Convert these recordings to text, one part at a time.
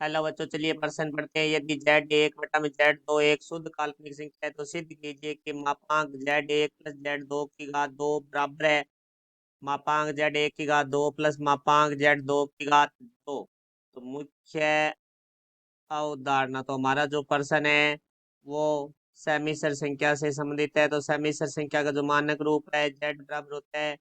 Hello बच्चों, चलिए प्रश्न पढ़ते हैं। यदि जेड एक बटा में जेड दो एक शुद्ध काल्पनिक संख्या है तो सिद्ध कीजिए कि मापांक जेड एक प्लस जेड दो की घात दो बराबर है मापांक जेड एक की घात दो प्लस मापांक जेड दो की घात दो। तो मुख्य अवधारणा, तो हमारा जो प्रश्न है वो सेमीसर संख्या से संबंधित है। तो सेमीसर संख्या का जो मानक रूप है जेड बराबर होता है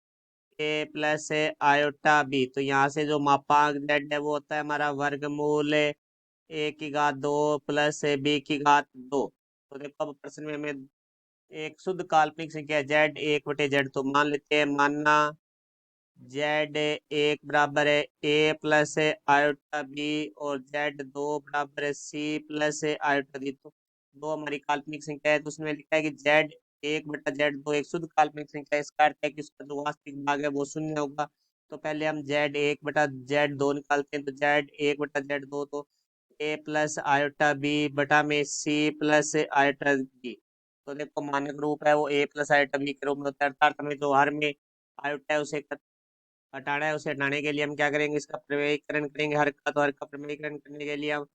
ए प्लस आयोटा बी। तो यहाँ से जो मापांक जेड है वो होता है हमारा वर्गमूल ए की घात दो प्लस बी की घात दो। तो देखो अब प्रश्न में हमें एक शुद्ध काल्पनिक संख्या जेड एक बटे जेड, तो मान लेते हैं, मानना जेड एक बराबर है ए प्लस आयोटा बी और जेड दो बराबर है सी प्लस आयोटा डी। तो दो हमारी काल्पनिक संख्या है, तो उसमें लिखा है कि जेड एक बटा जेड दो एक शुद्ध काल्पनिक संख्या है। इसका अर्थ है कि उसका जो वास्तविक भाग है वो शून्य होगा। तो पहले हम जेड एक बटा जेड दो निकालते हैं। तो जेड एक बटा जेड दो, तो ए प्लस आयोटा बी बटा में सी प्लस आयोटा बी। तो देखो मानक रूप है वो ए प्लस आयोटा बी के रूप में होता है, अर्थात हमें जो हर में आयोटा है उसे हटाना है। उसे हटाने के लिए हम क्या करेंगे, इसका प्रमेयीकरण करेंगे। हर का, तो हर का प्रमेयीकरण करने के लिए हम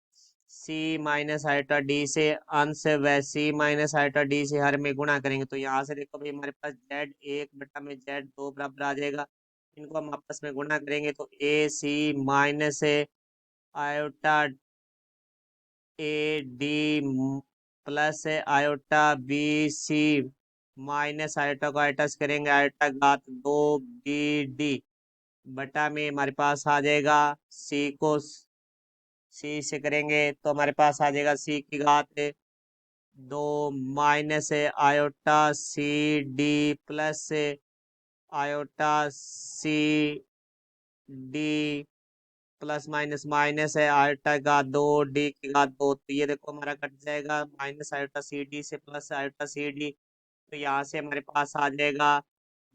सी माइनस आयोटा डी से अंश व सी माइनस आयोटा डी से हर में गुणा करेंगे। तो यहाँ से देखो भाई हमारे पास जेड एक बटा में जेड दो बराबर आ जाएगा। इनको हम आपस में गुणा करेंगे तो A C minus iota A D plus iota B C minus iota को आयोटा से करेंगे आयोटा घात दो बी डी बटा में हमारे पास आ जाएगा सी को सी से करेंगे तो हमारे पास आ जाएगा सी की घात दो minus iota C D plus iota C D plus minus minus है आयोटा का दो डी की घात दो। तो ये देखो हमारा कट जाएगा माइनस आयोटा सी डी से प्लस आयोटा सी डी। तो यहाँ से हमारे पास आ जाएगा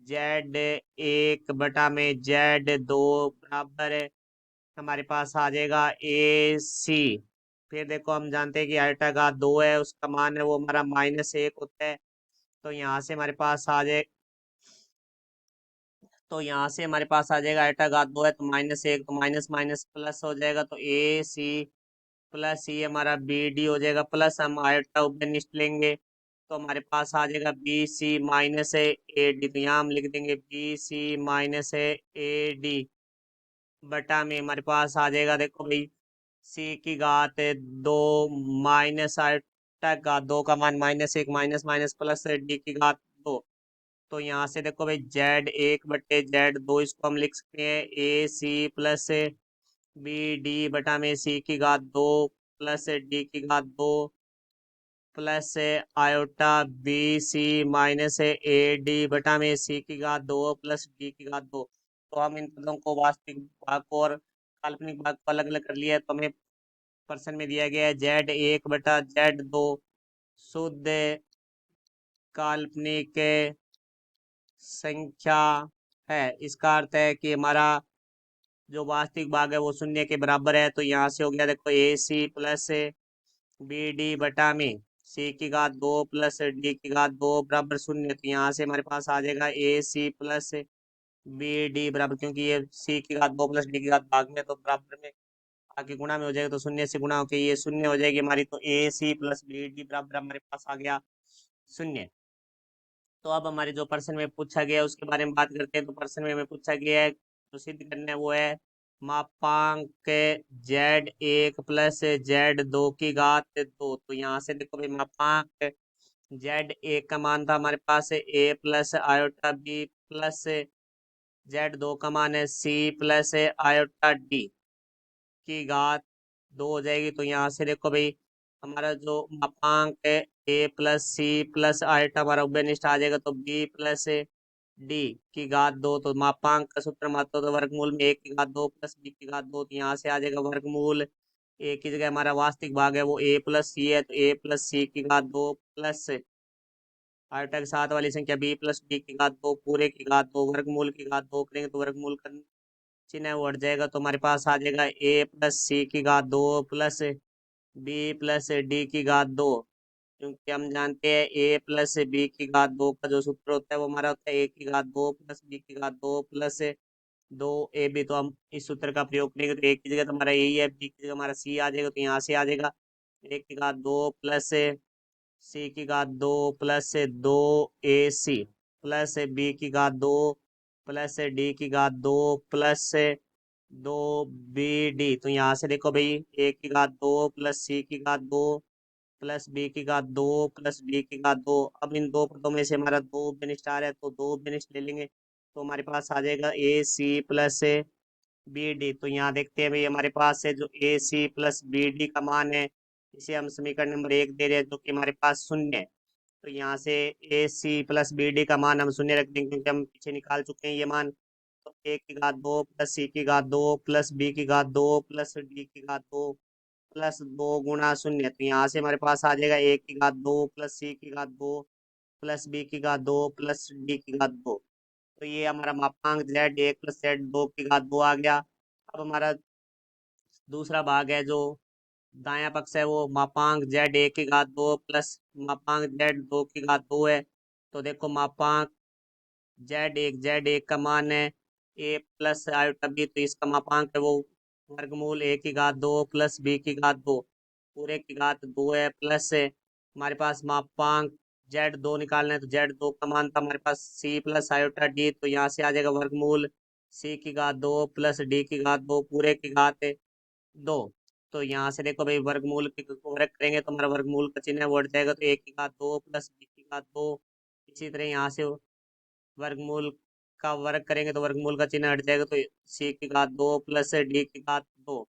जेड एक बटा में जेड दो बराबर है हमारे पास आ जाएगा ए सी। फिर देखो हम जानते हैं कि आयोटा का दो है, उसका मान है वो हमारा माइनस एक होता है। तो यहाँ से हमारे पास आ जाए तो यहाँ से हमारे पास आ जाएगा आयोटा घात दो है तो माइनस एक, तो माइनस माइनस प्लस हो जाएगा। तो ए सी प्लस ये हमारा बी डी हो जाएगा, प्लस हम आयोटा उपनिष्ठ लेंगे तो हमारे पास आ जाएगा B C minus A D. तो यहाँ हम लिख देंगे B C minus A D बटा में हमारे पास आ जाएगा, देखो भाई सी की घात दो माइनस आयोटा का दो का मान माइनस एक माइनस माइनस प्लस डी की घात दो। तो यहाँ से देखो भाई जेड एक बटे जेड दो, इसको हम लिख सकते हैं ए सी प्लस बी डी बटा में सी की घात दो प्लस डी की घात दो plus iota B C minus A D बटा में सी की घात दो प्लस डी की घात दो। तो हम इन पदों को वास्तविक भाग को और काल्पनिक भाग को अलग अलग कर लिया है। तो हमें प्रश्न में दिया गया है जेड एक बटा जेड दो शुद्ध काल्पनिक संख्या है। इसका अर्थ है कि हमारा जो वास्तविक भाग है वो शून्य के बराबर है। तो यहाँ से हो गया देखो ए सी प्लस बी डी बटा में सी की घात दो प्लस डी की घात दो बराबर शून्य। तो यहाँ से हमारे पास आ जाएगा ए सी प्लस बी डी बराबर, क्योंकि ये सी की घात दो प्लस डी की घात भाग में तो बराबर में आगे गुणा में हो जाएगा, तो शून्य से गुणा होकर ये शून्य हो जाएगी हमारी। तो A C plus B D बराबर हमारे पास आ गया शून्य। तो अब हमारे जो प्रश्न में पूछा गया है उसके बारे में बात करते हैं। तो प्रश्न में हमें पूछा गया है जो सिद्ध करना है वो है मापांक जेड एक प्लस जेड दो की घात दो। तो यहाँ से देखो भाई मापांक जेड एक का मान था हमारे पास A plus iota B plus Z दो का मान है सी प्लस आयोटा डी की घात दो हो जाएगी। तो यहाँ से देखो भाई हमारा जो मापांक है ए प्लस सी प्लस आयोटा हमारा उभयनिष्ठ आ जाएगा। तो बी प्लस डी की घात दो, तो मापांक का सूत्र मात्र तो वर्गमूल में एक की घात दो प्लस बी की घात दो। तो यहाँ से आ जाएगा वर्गमूल ए की जगह हमारा वास्तविक भाग है वो ए प्लस सी है, तो ए प्लस सी की घात दो प्लस आयोटा के साथ वाली संख्या बी प्लस डी की घात दो पूरे की घात दो वर्गमूल की घात दो करेंगे तो वर्गमूल का चिन्ह वो हट जाएगा। तो हमारे पास आ जाएगा ए प्लस सी की घात दो प्लस बी प्लस डी की घात दो। क्योंकि हम जानते हैं ए प्लस बी की घात दो का जो सूत्र होता है वो हमारा होता है ए की घात दो प्लस बी की घात दो प्लस दो ए बी, तो हम इस सूत्र का प्रयोग करेंगे तो एक की जगह तो हमारा यही है, बी की जगह हमारा सी आ जाएगा, तो यहाँ से आ जाएगा 1 की घात 2 प्लस सी की घात 2 प्लस 2ac प्लस बी की घात 2 प्लस डी की घात 2 प्लस 2bd। तो यहाँ से देखो भाई 1 की घात 2 प्लस सी की घात 2 प्लस बी की घात 2 प्लस डी की घात 2। अब इन दो पदों में से हमारा दो बेनिस्ट आ रहा है तो दो बेनिस्ट ले लेंगे, तो हमारे पास आ जाएगा ए सी प्लस बी डी। तो यहाँ देखते हैं भाई हमारे पास है जो ए सी प्लस बी डी का मान है, इसे हम समीकरण नंबर 1 दे रहे हैं जो कि हमारे पास शून्य है। तो यहाँ से ए सी प्लस बी डी का मान हम शून्य रख देंगे क्योंकि हम पीछे निकाल चुके हैं ये मान। तो 1 की घात 2 प्लस सी की घात 2 प्लस बी की घात 2 प्लस डी की घात 2 प्लस 2 गुणा 0। तो यहाँ से हमारे पास आ जाएगा 1 की घात 2 प्लस सी की घात 2 प्लस बी की घात 2 प्लस डी की घात 2। तो ये हमारा मापांक z1 प्लस z2 की घात 2 आ गया। अब हमारा दूसरा भाग है जो दायां पक्ष है वो मापांक z1 की घात 2 प्लस मापांक z2 की घात 2 है। तो देखो मापांक z1 का मान है a प्लस आयोटा b, तो इसका मापांक है वो वर्गमूल a की घात 2 प्लस b की घात 2 पूरे की घात 2 है, प्लस हमारे पास मापांक z2 निकालना है तो z2 का मान था हमारे पास c प्लस आयोटा d। तो यहाँ से आ जाएगा वर्गमूल c की घात 2 प्लस d की घात 2 पूरे की घात 2। तो यहाँ से देखो भाई वर्गमूल को वर्ग करेंगे तो हमारा वर्गमूल का चिन्ह है वो हट जाएगा, तो 1 की घात 2 प्लस b की घात 2। इसी तरह यहाँ से वर्गमूल का वर्ग करेंगे तो वर्गमूल का चिन्ह हट जाएगा, तो c की घात 2 प्लस d की घात 2।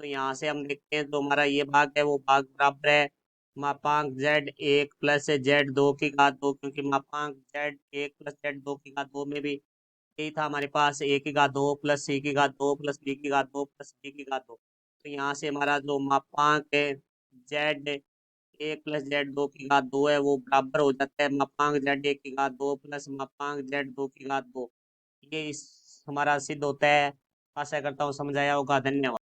तो यहाँ से हम देखते हैं जो हमारा ये भाग है वो भाग बराबर है मापांक z1 प्लस z2 की घात 2, क्योंकि मापांक z1 प्लस z2 की घात 2 में भी यही था हमारे पास 1 की घात 2 प्लस c की घात 2 प्लस b की घात 2 प्लस d की घात 2। तो यहाँ से हमारा जो मापांक है z1 प्लस z2 की घात 2 है वो बराबर हो जाता है मापांक z1 की घात 2 प्लस मापांक z2 की घात 2। ये इस हमारा सिद्ध होता है। आशा करता हूँ समझ आया होगा। धन्यवाद।